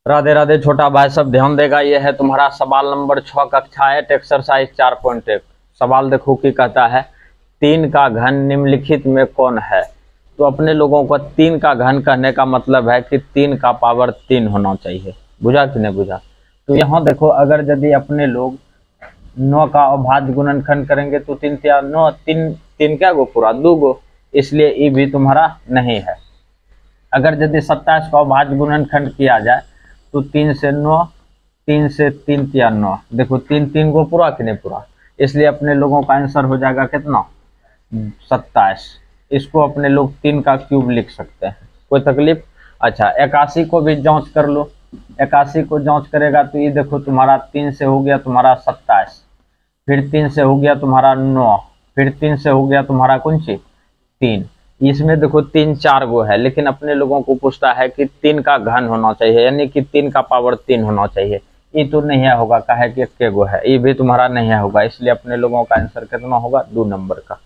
राधे राधे छोटा भाई, सब ध्यान देगा। ये है तुम्हारा सवाल नंबर 6 कक्षा 8 एक्सरसाइज 4.1। सवाल देखो कि कहता है 3 का घन निम्नलिखित में कौन है। तो अपने लोगों को 3 का घन कहने का मतलब है कि 3 का पावर 3 होना चाहिए। बुझा कि नहीं बुझा? तो यहाँ देखो, अगर यदि अपने लोग 9 का अभाज्य गुणनखंड करेंगे तो 3 या 9, 3 क्या गो पूरा 2 गो, इसलिए ये भी तुम्हारा नहीं है। अगर यदि 27 का अभाज्य गुणनखंड किया जाए तो 3 से 9, 3 से 3 या 9, देखो 3 को पूरा कि नहीं पूरा, इसलिए अपने लोगों का आंसर हो जाएगा कितना 27। इसको अपने लोग 3 का क्यूब लिख सकते हैं, कोई तकलीफ। अच्छा, 81 को भी जांच कर लो। 81 को जांच करेगा तो ये देखो तुम्हारा 3 से हो गया तुम्हारा 27, फिर 3 से हो गया तुम्हारा 9, फिर 3 से हो गया तुम्हारा कौन सी 3। इसमें देखो 3 4 गो है, लेकिन अपने लोगों को पूछता है कि 3 का घन होना चाहिए, यानी कि 3 का पावर 3 होना चाहिए। ये तो नहीं होगा, कहे कि 1 गो है, ये भी तुम्हारा नहीं होगा, इसलिए अपने लोगों का आंसर कितना होगा 2 नंबर का।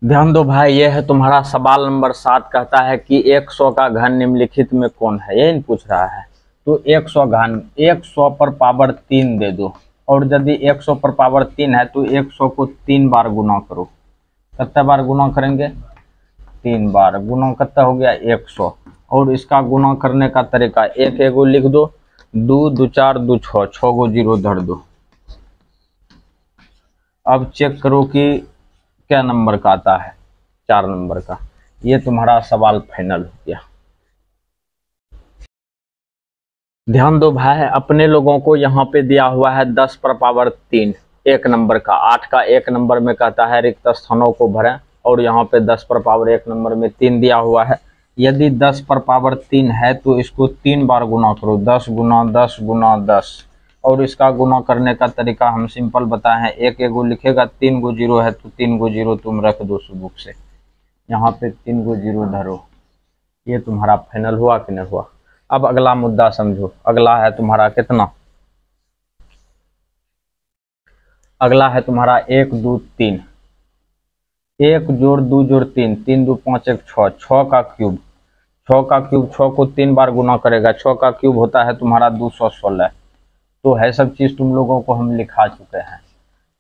ध्यान दो भाई, ये है तुम्हारा सवाल नंबर 7। कहता है कि 100 का घन निम्नलिखित में कौन है, ये पूछ रहा है। तो 100 घन 100 पर पावर 3 दे दो, और यदि 100 पर पावर 3 है तो 100 को 3 बार गुना करो। कितने बार गुना करेंगे? 3 बार। गुना कितना हो गया 100, और इसका गुना करने का तरीका एक एगो लिख दो, 2 2 4 2 6, 6 गो जीरो धर दो। अब चेक करो कि क्या नंबर का आता है, 4 नंबर का। ये तुम्हारा सवाल फाइनल हो गया। ध्यान दो भाई, अपने लोगों को यहाँ पे दिया हुआ है 10 पर पावर 3 1 नंबर का। 8 का 1 नंबर में कहता है रिक्त स्थानों को भरें, और यहाँ पे 10 पर पावर 1 नंबर में 3 दिया हुआ है। यदि 10 पर पावर 3 है तो इसको 3 बार गुना करो, 10 गुना 10 गुना 10। और इसका गुना करने का तरीका हम सिंपल बताए हैं, एक एगो लिखेगा, 3 गो जीरो है तो 3 गो जीरो तुम रख दो सुबुक से, यहाँ पे 3 गो जीरो धरो। ये तुम्हारा फाइनल हुआ कि नहीं हुआ? अब अगला मुद्दा समझो। अगला है तुम्हारा कितना? अगला है तुम्हारा 1 2 3, 1 जोड़ 2 जोड़ 3, 3 2 5 1 6, 6 का क्यूब। 6 का क्यूब 6 को 3 बार गुना करेगा, 6 का क्यूब होता है तुम्हारा 216। तो है सब चीज तुम लोगों को हम लिखा चुके हैं,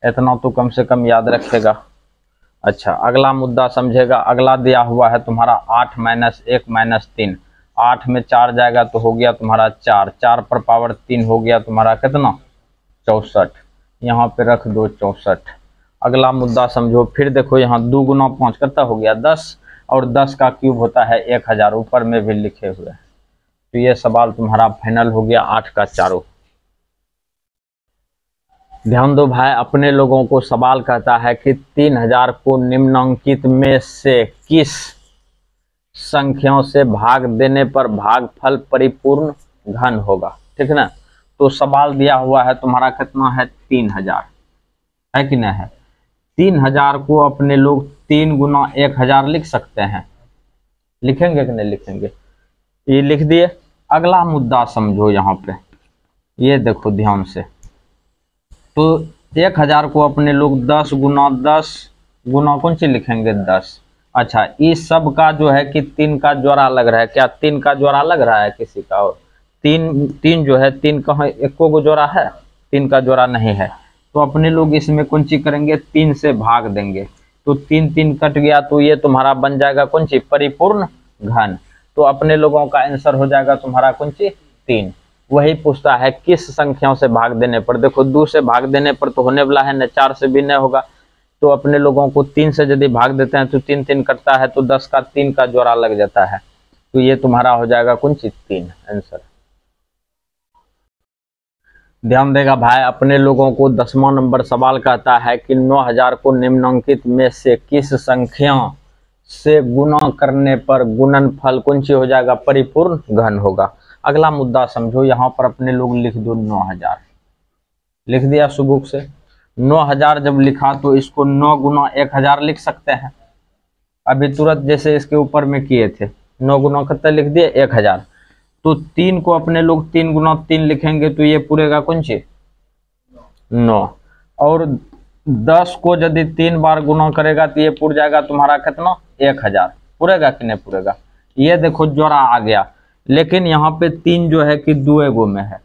इतना तो कम से कम याद रखेगा। अच्छा, अगला मुद्दा समझेगा। अगला दिया हुआ है तुम्हारा 8 - 1 - 3। 8 में 4 जाएगा तो हो गया तुम्हारा 4, 4 पर पावर 3 हो गया तुम्हारा कितना 64। यहाँ पे रख दो 64। अगला मुद्दा समझो। फिर देखो यहाँ 2 गुना 5 कितना हो गया 10, और 10 का क्यूब होता है 1000, ऊपर में भी लिखे हुए हैं। तो ये सवाल तुम्हारा फाइनल हो गया 8 का चारों। ध्यान दो भाई, अपने लोगों को सवाल कहता है कि 3000 को निम्नांकित में से किस संख्याओं से भाग देने पर भागफल परिपूर्ण घन होगा। ठीक ना? तो सवाल दिया हुआ है तुम्हारा कितना है 3000, है कि नहीं है? 3000 को अपने लोग 3 गुना 1000 लिख सकते हैं। लिखेंगे कि नहीं लिखेंगे? ये लिख दिए। अगला मुद्दा समझो यहाँ पे, ये देखो ध्यान से। तो 1000 को अपने लोग 10 गुना 10 गुना कौन सी लिखेंगे 10। अच्छा, इस सब का जो है कि 3 का जोड़ा लग रहा है, क्या 3 का जोड़ा लग रहा है किसी का? और 3 जो है 3 कहाँ एको को जोड़ा है? 3 का जोड़ा नहीं है। तो अपने लोग इसमें कौन सी करेंगे 3 से भाग देंगे, तो 3 3 कट गया, तो ये तुम्हारा बन जाएगा कौन सी परिपूर्ण घन। तो अपने लोगों का आंसर हो जाएगा तुम्हारा कौन सी 3। वही पूछता है किस संख्याओं से भाग देने पर। देखो 2 से भाग देने पर तो होने वाला है न, 4 से भी नहीं होगा। तो अपने लोगों को 3 से यदि भाग देते हैं तो 3 3 कटता है, तो 10 का 3 का जोड़ा लग जाता है। तो ये तुम्हारा हो जाएगा कौन सी 3 आंसर। ध्यान देगा भाई, अपने लोगों को 10वां नंबर सवाल कहता है कि 9000 को निम्नांकित में से किस संख्या से गुना करने पर गुणनफल कौन सी हो जाएगा परिपूर्ण घन होगा। अगला मुद्दा समझो। यहाँ पर अपने लोग लिख दो 9000, लिख दिया सुबुक से। 9000 जब लिखा तो इसको 9 गुना 1000 लिख सकते हैं, अभी तुरंत जैसे इसके ऊपर में किए थे। 9 गुना कितना लिख दिए 1000। तो 3 को अपने लोग 3 गुना 3 लिखेंगे तो ये पूरेगा कौन सी 9, और 10 को यदि 3 बार गुना करेगा तो ये पूर जाएगा तुम्हारा कितना 1000। पूरेगा कि नहीं पूरेगा? ये देखो जोड़ा आ गया, लेकिन यहाँ पे 3 जो है कि दुएगो में है,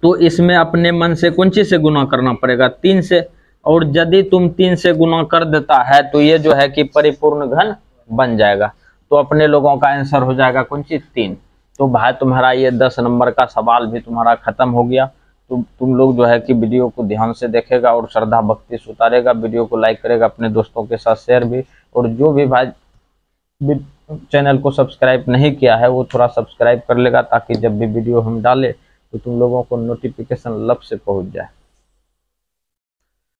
तो इसमें अपने मन से कौन चीज से गुना करना पड़ेगा, 3 से। और यदि तुम 3 से गुना कर देता है तो ये जो है कि परिपूर्ण घन बन जाएगा। तो अपने लोगों का आंसर हो जाएगा कौन चीज, 3। तो भाई तुम्हारा ये 10 नंबर का सवाल भी तुम्हारा खत्म हो गया। तो तुम लोग जो है कि वीडियो को ध्यान से देखेगा और श्रद्धा भक्ति से उतारेगा, वीडियो को लाइक करेगा, अपने दोस्तों के साथ शेयर भी। और जो भी भाई चैनल को सब्सक्राइब नहीं किया है वो थोड़ा सब्सक्राइब कर लेगा, ताकि जब भी वीडियो हम डालें तो तुम लोगों को नोटिफिकेशन लब से पहुंच जाए।